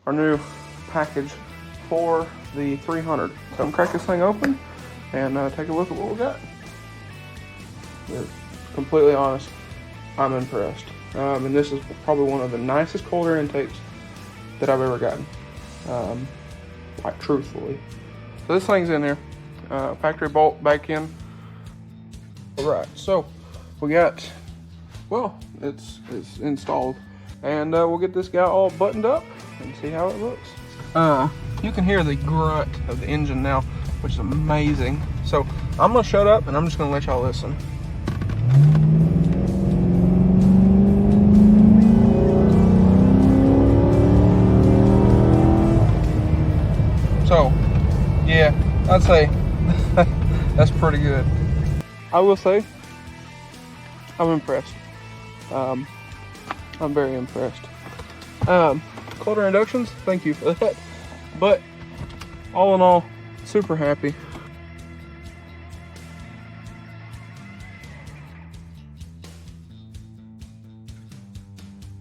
our new package for the 300. So I'm crack this thing open and take a look at what we got. To be completely honest, I'm impressed. And this is probably one of the nicest cold air intakes that I've ever gotten. Quite truthfully. So this thing's in there. Factory bolt back in. All right, so we got, well, it's installed. And we'll get this guy all buttoned up and see how it looks. You can hear the grunt of the engine now, which is amazing. So I'm gonna shut up and I'm just gonna let y'all listen. So, yeah, I'd say that's pretty good. I will say, I'm impressed. I'm very impressed. Cold air inductions, thank you for that. But all in all, super happy.